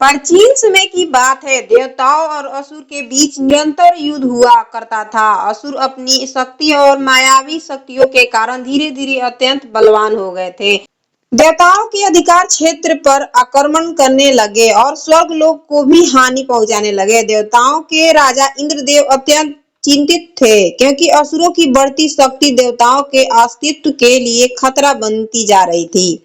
प्राचीन समय की बात है। देवताओं और असुर के बीच निरंतर युद्ध हुआ करता था। असुर अपनी शक्ति और मायावी शक्तियों के कारण धीरे धीरे अत्यंत बलवान हो गए थे। देवताओं के अधिकार क्षेत्र पर आक्रमण करने लगे और स्वर्ग लोक को भी हानि पहुंचाने लगे। देवताओं के राजा इंद्रदेव अत्यंत चिंतित थे, क्योंकि असुरों की बढ़ती शक्ति देवताओं के अस्तित्व के लिए खतरा बनती जा रही थी।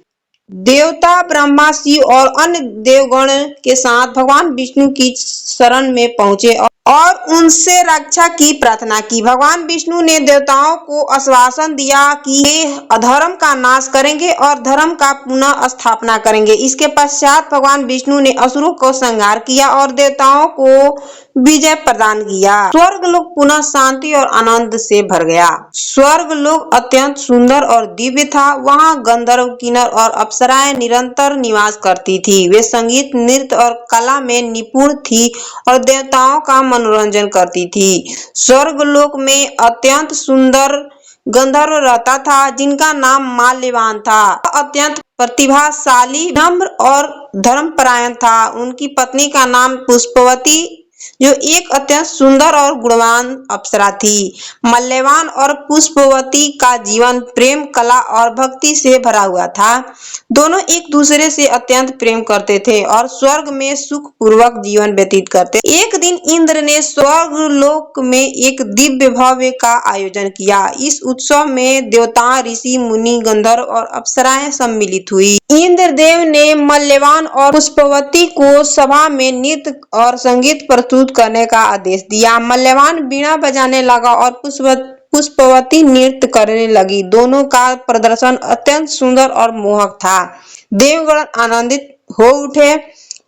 देवता ब्रह्मा, शिव और अन्य देवगण के साथ भगवान विष्णु की शरण में पहुंचे और उनसे रक्षा की प्रार्थना की। भगवान विष्णु ने देवताओं को आश्वासन दिया कि वे अधर्म का नाश करेंगे और धर्म का पुनः स्थापना करेंगे। इसके पश्चात भगवान विष्णु ने असुरों को संहार किया और देवताओं को विजय प्रदान किया। स्वर्ग लोक पुनः शांति और आनंद से भर गया। स्वर्ग लोक अत्यंत सुंदर और दिव्य था। वहाँ गंधर्व, किन्नर और अप्सराएं निरंतर निवास करती थी। वे संगीत, नृत्य और कला में निपुण थी और देवताओं का मनोरंजन करती थी। स्वर्ग लोक में अत्यंत सुंदर गंधर्व रहता था, जिनका नाम माल्यवान था। अत्यंत प्रतिभाशाली, नम्र और धर्मपरायण था। उनकी पत्नी का नाम पुष्पवती, जो एक अत्यंत सुंदर और गुणवान अप्सरा थी। मल्यवान और पुष्पवती का जीवन प्रेम, कला और भक्ति से भरा हुआ था। दोनों एक दूसरे से अत्यंत प्रेम करते थे और स्वर्ग में सुख पूर्वक जीवन व्यतीत करते। एक दिन इंद्र ने स्वर्ग लोक में एक दिव्य भव्य का आयोजन किया। इस उत्सव में देवता, ऋषि, मुनि, गंधर्व और अप्सराएं सम्मिलित हुई। इंद्रदेव ने मल्यवान और पुष्पवती को सभा में नृत्य और संगीत प्रस्तुत करने का आदेश दिया। मल्यवान वीणा बजाने लगा और पुष्पवती नृत्य करने लगी। दोनों का प्रदर्शन अत्यंत सुंदर और मोहक था। देवगण आनंदित हो उठे,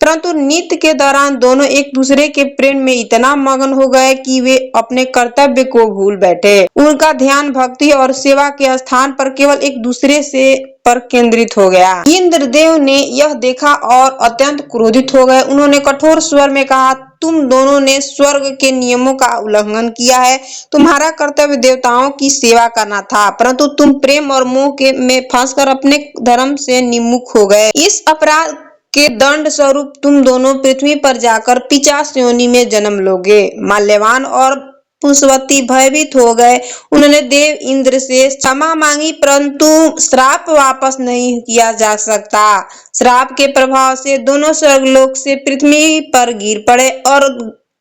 परंतु नृत्य के दौरान दोनों एक दूसरे के प्रेम में इतना मगन हो गए कि वे अपने कर्तव्य को भूल बैठे। उनका ध्यान भक्ति और सेवा के स्थान पर केवल एक दूसरे से पर केंद्रित हो गया। इंद्रदेव ने यह देखा और अत्यंत क्रोधित हो गए। उन्होंने कठोर स्वर में कहा, तुम दोनों ने स्वर्ग के नियमों का उल्लंघन किया है। तुम्हारा कर्तव्य देवताओं की सेवा करना था, परंतु तुम प्रेम और मोह में फंसकर अपने धर्म से निमुख हो गए। इस अपराध के दंड स्वरूप तुम दोनों पृथ्वी पर जाकर पिशाच योनि में जन्म लोगे। माल्यवान और पुष्पवती भयभीत हो गए। उन्होंने देव इंद्र से क्षमा मांगी, परंतु श्राप वापस नहीं किया जा सकता। श्राप के प्रभाव से दोनों स्वर्गलोक से पृथ्वी पर गिर पड़े और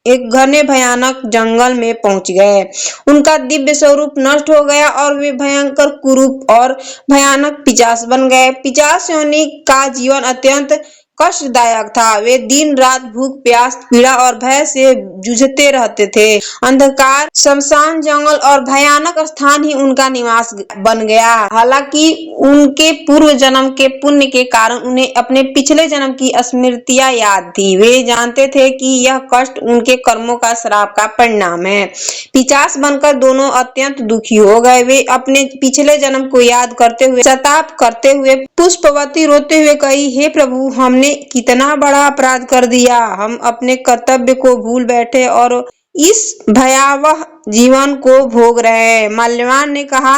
एक घने भयानक जंगल में पहुंच गए। उनका दिव्य स्वरूप नष्ट हो गया और वे भयंकर कुरूप और भयानक पिशाच बन गए। पिशाच योनि का जीवन अत्यंत कष्टदायक था। वे दिन रात भूख, प्यास, पीड़ा और भय से जूझते रहते थे। अंधकार, शमशान, जंगल और भयानक स्थान ही उनका निवास बन गया। हालांकि उनके पूर्व जन्म के पुण्य के कारण उन्हें अपने पिछले जन्म की स्मृतियां याद थी। वे जानते थे कि यह कष्ट उनके कर्मों का श्राप का परिणाम है। पिशाच बनकर दोनों अत्यंत दुखी हो गए। वे अपने पिछले जन्म को याद करते हुए पश्चाताप करते हुए पुष्पवती रोते हुए कही, हे प्रभु, हमने कितना बड़ा अपराध कर दिया। हम अपने कर्तव्य को भूल बैठे और इस भयावह जीवन को भोग रहे हैं। माल्यवान ने कहा,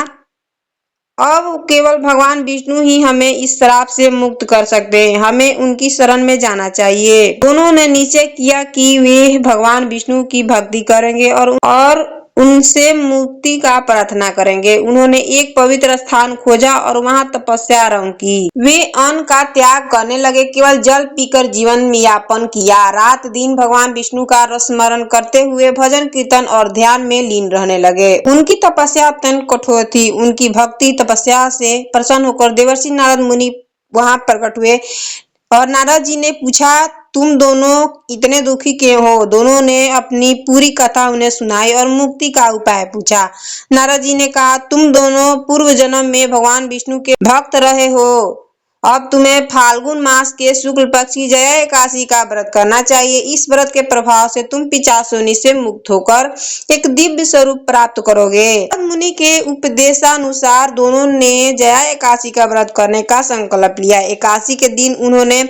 अब केवल भगवान विष्णु ही हमें इस श्राप से मुक्त कर सकते हैं। हमें उनकी शरण में जाना चाहिए। दोनों ने निश्चय किया कि वे भगवान विष्णु की भक्ति करेंगे और उनसे मुक्ति का प्रार्थना करेंगे। उन्होंने एक पवित्र स्थान खोजा और वहां तपस्या आरंभ की। वे अन्न का त्याग करने लगे, केवल जल पीकर जीवन यापन किया। रात दिन भगवान विष्णु का स्मरण करते हुए भजन, कीर्तन और ध्यान में लीन रहने लगे। उनकी तपस्या अत्यंत कठोर थी। उनकी भक्ति तपस्या से प्रसन्न होकर देवर्षि नारद मुनि वहां प्रकट हुए और नारद जी ने पूछा, तुम दोनों इतने दुखी क्यों हो? दोनों ने अपनी पूरी कथा उन्हें सुनाई और मुक्ति का उपाय पूछा। नारद जी ने कहा, तुम दोनों पूर्व जन्म में भगवान विष्णु के भक्त रहे हो। अब तुम्हें फाल्गुन मास के शुक्ल पक्ष की जया एकादशी का व्रत करना चाहिए। इस व्रत के प्रभाव से तुम पिशाच योनि से मुक्त होकर एक दिव्य स्वरूप प्राप्त करोगे। नारद मुनि के उपदेशानुसार दोनों ने जया एकादशी का व्रत करने का संकल्प लिया। एकादशी के दिन उन्होंने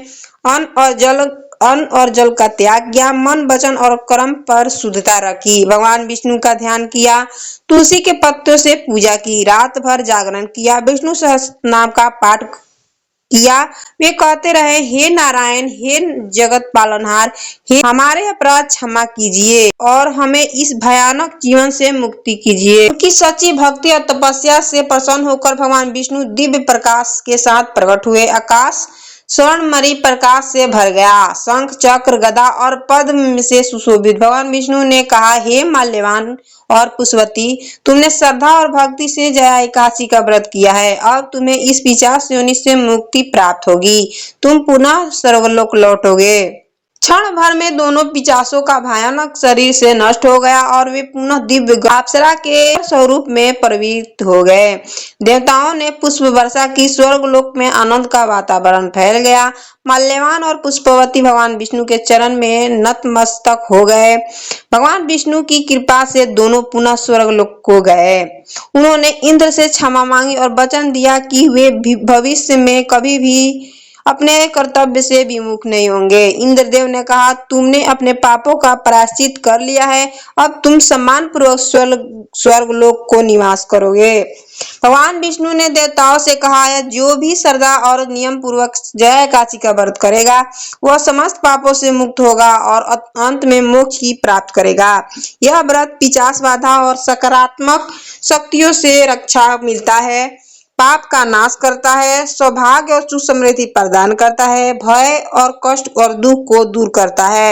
अन्न और जल का त्याग किया। मन, वचन और कर्म पर शुद्धता रखी। भगवान विष्णु का ध्यान किया। तुलसी के पत्तों से पूजा की। रात भर जागरण किया। विष्णु सहस्त्रनाम का पाठ किया। वे कहते रहे, हे नारायण, हे जगत पालनहार, हे हमारे अपराध क्षमा कीजिए और हमें इस भयानक जीवन से मुक्ति कीजिए। उनकी सच्ची भक्ति और तपस्या से प्रसन्न होकर भगवान विष्णु दिव्य प्रकाश के साथ प्रकट हुए। आकाश स्वर्णमयी प्रकाश से भर गया, शंख चक्र गदा और पद्म से सुशोभित। भगवान विष्णु ने कहा, हे माल्यवान और पुष्पवती, तुमने श्रद्धा और भक्ति से जया एकादशी का व्रत किया है। अब तुम्हें इस पिशाच योनि से मुक्ति प्राप्त होगी, तुम पुनः स्वर्गलोक लौटोगे। क्षण भर में दोनों पिशाचों का भयानक शरीर से नष्ट हो गया और वे पुनः दिव्य अप्सरा के स्वरूप में प्रवृत्त हो गए। देवताओं ने पुष्प वर्षा की, स्वर्गलोक में आनंद का वातावरण फैल गया। माल्यवान और पुष्पवती भगवान विष्णु के चरण में नतमस्तक हो गए। भगवान विष्णु की कृपा से दोनों पुनः स्वर्गलोक को गए। उन्होंने इंद्र से क्षमा मांगी और वचन दिया कि वे भविष्य में कभी भी अपने कर्तव्य से विमुख नहीं होंगे। इंद्रदेव ने कहा, तुमने अपने पापों का प्रायश्चित कर लिया है, अब तुम सम्मान पूर्वक स्वर्गलोक को निवास करोगे। भगवान विष्णु ने देवताओं से कहा है, जो भी श्रद्धा और नियम पूर्वक जया एकादशी का व्रत करेगा वह समस्त पापों से मुक्त होगा और अंत में मोक्ष ही प्राप्त करेगा। यह व्रत पिशाच बाधा और सकारात्मक शक्तियों से रक्षा मिलता है, पाप का नाश करता है, सौभाग्य और सुख समृद्धि प्रदान करता है, भय और कष्ट और दुख को दूर करता है।